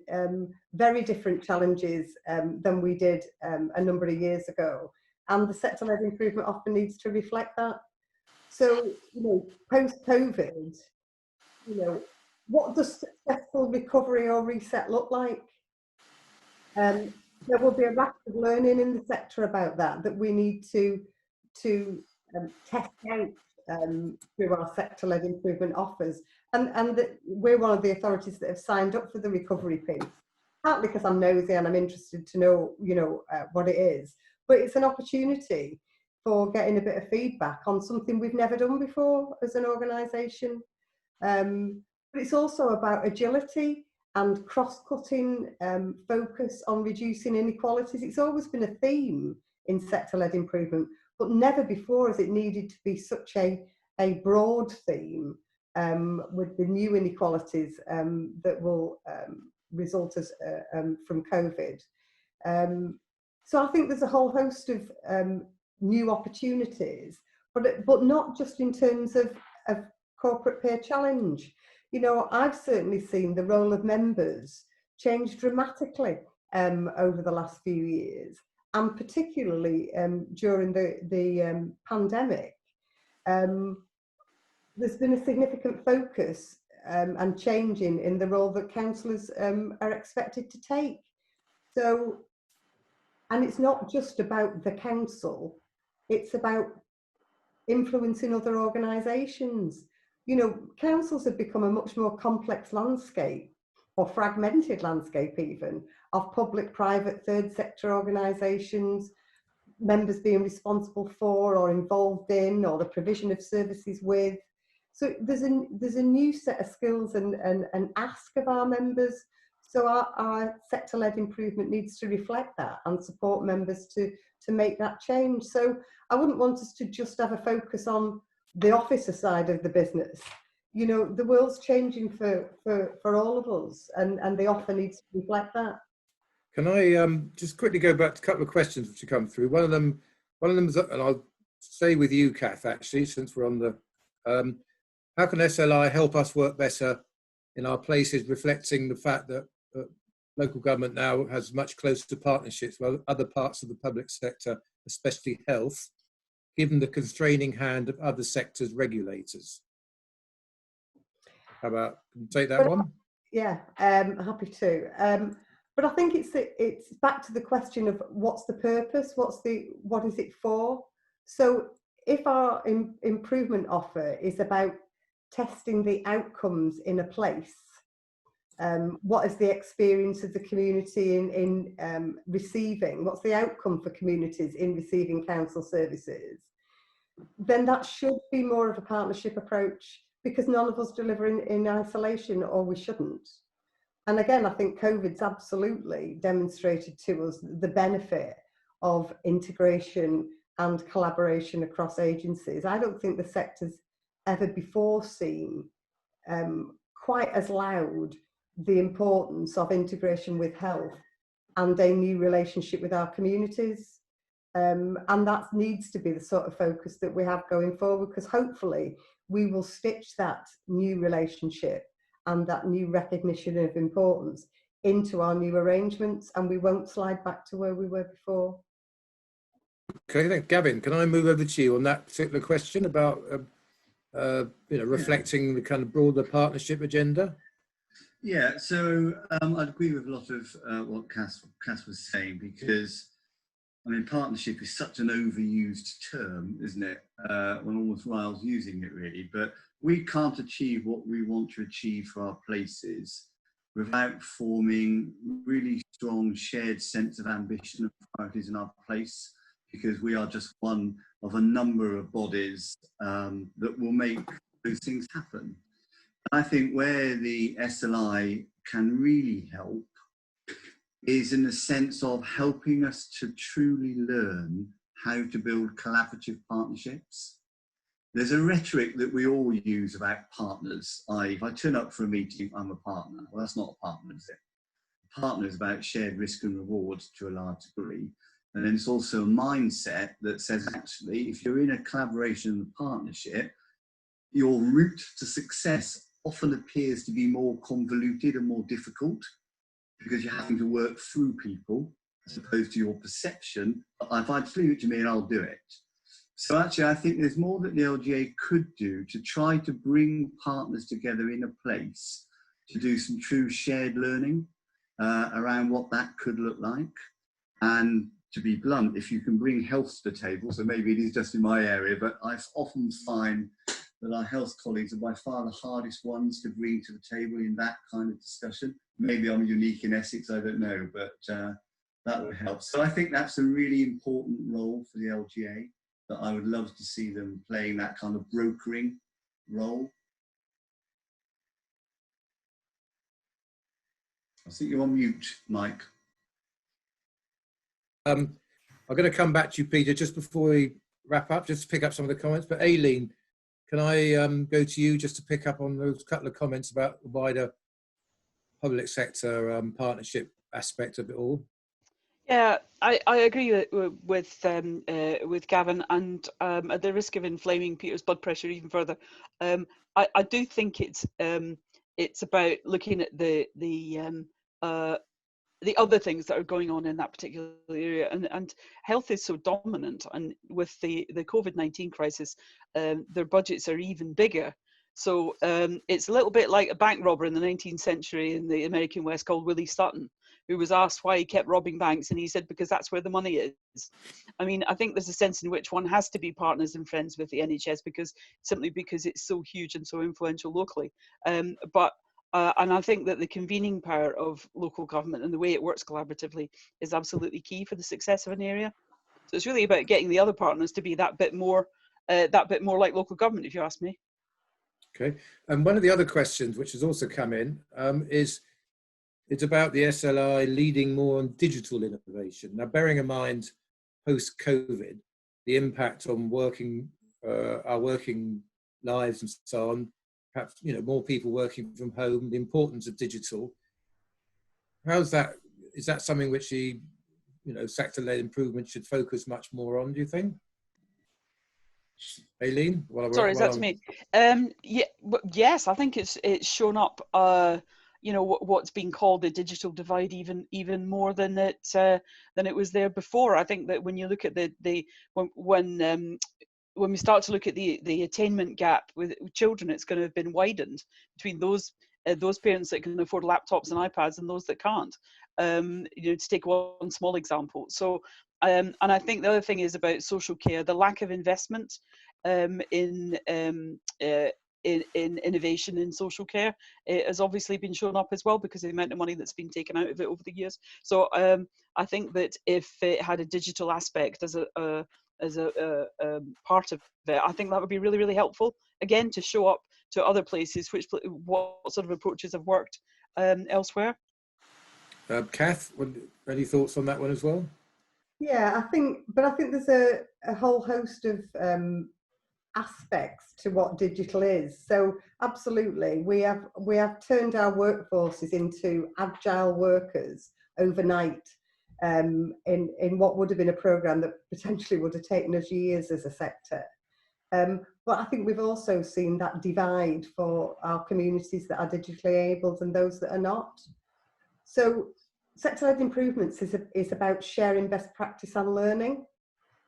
very different challenges than we did a number of years ago, and the sector-led improvement often needs to reflect that. So, you know, post-COVID, you know, what does successful recovery or reset look like? There will be a rapid learning in the sector about that we need to test out through our sector-led improvement offers. And that we're one of the authorities that have signed up for the recovery piece, partly because I'm nosy and I'm interested to know, you know, what it is. But it's an opportunity for getting a bit of feedback on something we've never done before as an organisation. But it's also about agility and cross-cutting focus on reducing inequalities. It's always been a theme in sector-led improvement, but never before has it needed to be such a broad theme with the new inequalities that will result from COVID. So I think there's a whole host of new opportunities, but not just in terms of Corporate Peer Challenge. You know, I've certainly seen the role of members change dramatically over the last few years, and particularly during the pandemic. There's been a significant focus and change in the role that councillors are expected to take. So, and it's not just about the council, it's about influencing other organisations. You know, councils have become a much more complex landscape, or fragmented landscape even, of public, private, third sector organisations, members being responsible for or involved in, or the provision of services with. So there's a new set of skills and ask of our members. So our sector-led improvement needs to reflect that and support members to make that change. So I wouldn't want us to just have a focus on the officer side of the business. You know, the world's changing for all of us, and the offer needs to reflect that. Can I just quickly go back to a couple of questions which have come through? One of them is, and I'll stay with you, Kath, actually, since we're on the, how can SLI help us work better in our places, reflecting the fact that local government now has much closer partnerships with other parts of the public sector, especially health, given the constraining hand of other sectors' regulators? How about, can you take that one? Yeah, happy to. But I think it's back to the question of what's the purpose, what is it for? So if our improvement offer is about testing the outcomes in a place, what is the experience of the community in receiving, what's the outcome for communities in receiving council services, then that should be more of a partnership approach, because none of us deliver in isolation, or we shouldn't. And again, I think COVID's absolutely demonstrated to us the benefit of integration and collaboration across agencies. I don't think the sector's ever before seen quite as loud the importance of integration with health and a new relationship with our communities. And that needs to be the sort of focus that we have going forward, because hopefully we will stitch that new relationship and that new recognition of importance into our new arrangements, and we won't slide back to where we were before. Okay, then Gavin, can I move over to you on that particular question about reflecting the kind of broader partnership agenda? Yeah, so I'd agree with a lot of what Cass was saying, because I mean, partnership is such an overused term, isn't it? One almost riles using it, really. But we can't achieve what we want to achieve for our places without forming really strong shared sense of ambition and priorities in our place, because we are just one of a number of bodies that will make those things happen. I think where the SLI can really help is in the sense of helping us to truly learn how to build collaborative partnerships. There's a rhetoric that we all use about partners. If I turn up for a meeting, I'm a partner. Well, that's not a partner, is it? A partner is about shared risk and reward to a large degree. And then it's also a mindset that says, actually, if you're in a collaboration and partnership, your route to success often appears to be more convoluted and more difficult, because you're having to work through people as opposed to your perception. If I leave it to me and I'll do it. So actually, I think there's more that the LGA could do to try to bring partners together in a place to do some true shared learning around what that could look like. And to be blunt, if you can bring health to the table, so maybe it is just in my area, but I often find that our health colleagues are by far the hardest ones to bring to the table in that kind of discussion. Maybe I'm unique in Essex, I don't know, but that would help. So I think that's a really important role for the LGA, that I would love to see them playing that kind of brokering role. I think you're on mute, Mike. I'm going to come back to you, Peter, just before we wrap up, just to pick up some of the comments. But Aileen, can I go to you just to pick up on those couple of comments about the wider public sector partnership aspect of it all? Yeah, I agree with Gavin, and at the risk of inflaming Peter's blood pressure even further, I do think it's about looking at the other things that are going on in that particular area, and health is so dominant, and with the COVID-19 crisis, their budgets are even bigger. So it's a little bit like a bank robber in the 19th century in the American West called Willie Sutton, who was asked why he kept robbing banks, and he said, because that's where the money is. I mean, I think there's a sense in which one has to be partners and friends with the NHS, because it's so huge and so influential locally. And I think that the convening power of local government and the way it works collaboratively is absolutely key for the success of an area. So it's really about getting the other partners to be that bit more like local government, if you ask me. Okay, and one of the other questions which has also come in it's about the SLI leading more on digital innovation. Now, bearing in mind post-COVID, the impact on our working lives and so on, perhaps more people working from home, the importance of digital. Is that something which the sector-led improvement should focus much more on, do you think? Aileen? Sorry, that's me. Yes, I think it's shown up. What's been called the digital divide even more than it was there before. I think that when you look at when we start to look at the attainment gap with children, it's going to have been widened between those parents that can afford laptops and iPads and those that can't. To take one small example. So, and I think the other thing is about social care. The lack of investment in innovation in social care, it has obviously been shown up as well, because of the amount of money that's been taken out of it over the years. So I think that if it had a digital aspect as a part of it, I think that would be really, really helpful, again, to show up to other places what sort of approaches have worked elsewhere. Kath, any thoughts on that one as well? Yeah, I think there's a whole host of aspects to what digital is. So absolutely, we have turned our workforces into agile workers overnight. in what would have been a programme that potentially would have taken us years as a sector. But I think we've also seen that divide for our communities that are digitally abled and those that are not. So sector-led improvements is about sharing best practice and learning.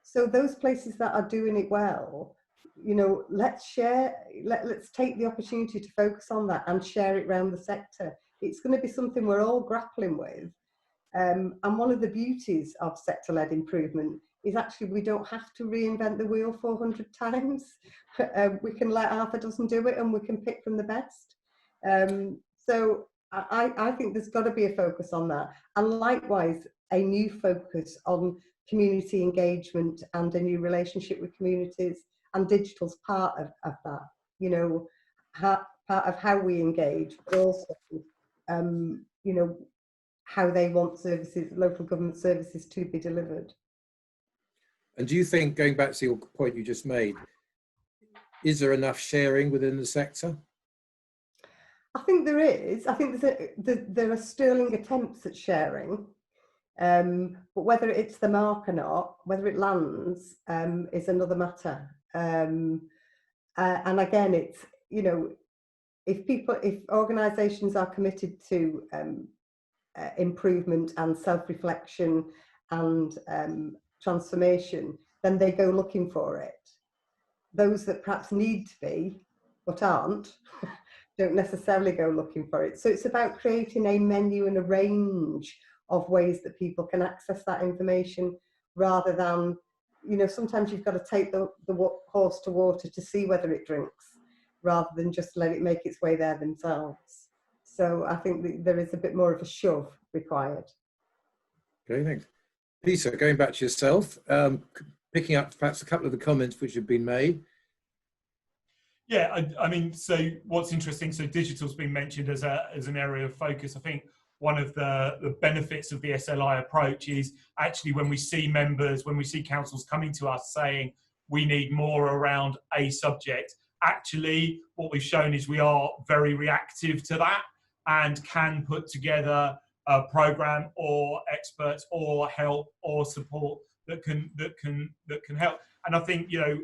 So those places that are doing it well, you know, let's take the opportunity to focus on that and share it around the sector. It's going to be something we're all grappling with. And one of the beauties of sector-led improvement is actually we don't have to reinvent the wheel 400 times. We can let half a dozen do it and we can pick from the best. So I think there's got to be a focus on that. And likewise, a new focus on community engagement and a new relationship with communities, and digital's part of that, you know, part of how we engage, but also, you know, how they want services, local government services to be delivered. And do you think, going back to your point you just made, is there enough sharing within the sector? I think there is. I think there are sterling attempts at sharing, but whether it's the mark or not, whether it lands, is another matter. And again, it's, you know, if organisations are committed to improvement and self-reflection and transformation, then they go looking for it. Those that perhaps need to be but aren't don't necessarily go looking for it. So it's about creating a menu and a range of ways that people can access that information, rather than, you know, sometimes you've got to take the horse to water to see whether it drinks, rather than just let it make its way there themselves. So I think there is a bit more of a shove required. Okay, thanks. Peter, going back to yourself, picking up perhaps a couple of the comments which have been made. Yeah, I mean, so what's interesting, so digital's been mentioned as an area of focus. I think one of the benefits of the SLI approach is actually when we see members, when we see councils coming to us saying we need more around a subject, actually what we've shown is we are very reactive to that and can put together a program or experts or help or support that can help. And I think, you know,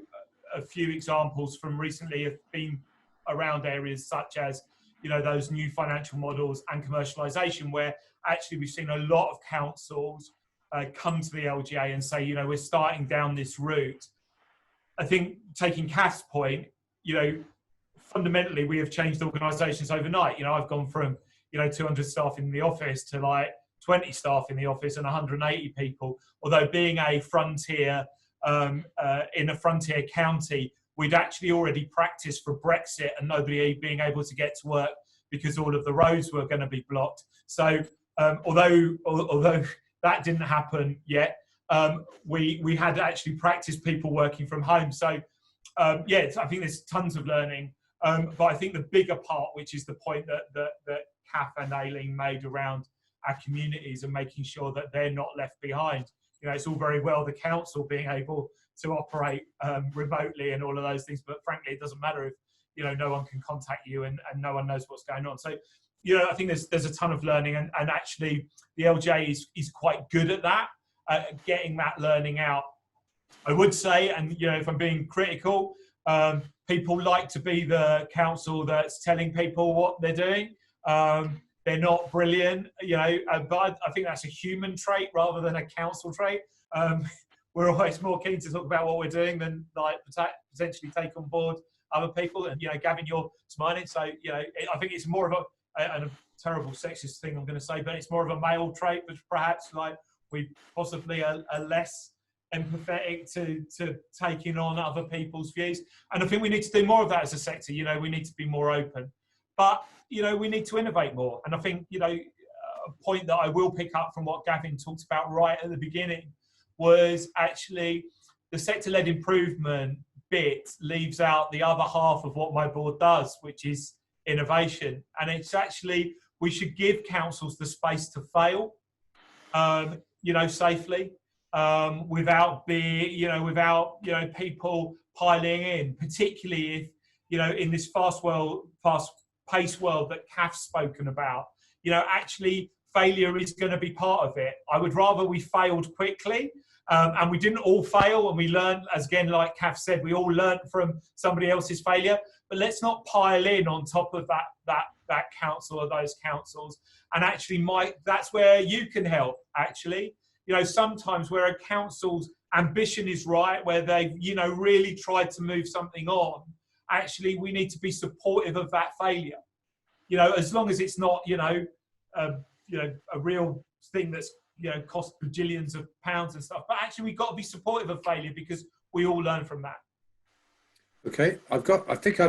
a few examples from recently have been around areas such as, you know, those new financial models and commercialisation, where actually we've seen a lot of councils come to the LGA and say, you know, we're starting down this route. I think, taking Kath's point, you know, fundamentally we have changed organisations overnight. You know, I've gone from, you know, 200 staff in the office to like 20 staff in the office and 180 people. Although being a frontier, in a frontier county, we'd actually already practiced for Brexit and nobody being able to get to work because all of the roads were going to be blocked. So although that didn't happen yet, we had actually practiced people working from home. So yeah, I think there's tons of learning. But I think the bigger part, which is the point that Kath and Aileen made around our communities and making sure that they're not left behind. You know, it's all very well the council being able to operate remotely and all of those things, but frankly, it doesn't matter if, you know, no one can contact you and no one knows what's going on. So, you know, I think there's a ton of learning, and actually the LJ is quite good at that, getting that learning out. I would say, and you know, if I'm being critical, people like to be the council that's telling people what they're doing. They're not brilliant, you know, but I think that's a human trait rather than a council trait. We're always more keen to talk about what we're doing than like potentially take on board other people. And, you know, Gavin, you're smiling. So, you know, I think it's more of a terrible sexist thing I'm going to say, but it's more of a male trait, which perhaps like we possibly are less empathetic to taking on other people's views. And I think we need to do more of that as a sector. You know, we need to be more open. But, you know, we need to innovate more. And I think, you know, a point that I will pick up from what Gavin talked about right at the beginning was actually the sector-led improvement bit leaves out the other half of what my board does, which is innovation. And it's actually, we should give councils the space to fail, you know, safely, without people piling in, particularly if, you know, in this fast-paced world that Kath's spoken about, you know, actually failure is going to be part of it. I would rather we failed quickly, and we didn't all fail, and we learned, as again, like Kath said, we all learned from somebody else's failure. But let's not pile in on top of that council or those councils. And actually, Mike, that's where you can help. Actually, you know, sometimes where a council's ambition is right, where they've, you know, really tried to move something on, actually, we need to be supportive of that failure. You know, as long as it's not, you know, a real thing that's, you know, cost bajillions of pounds and stuff. But actually, we've got to be supportive of failure because we all learn from that. Okay, I think I've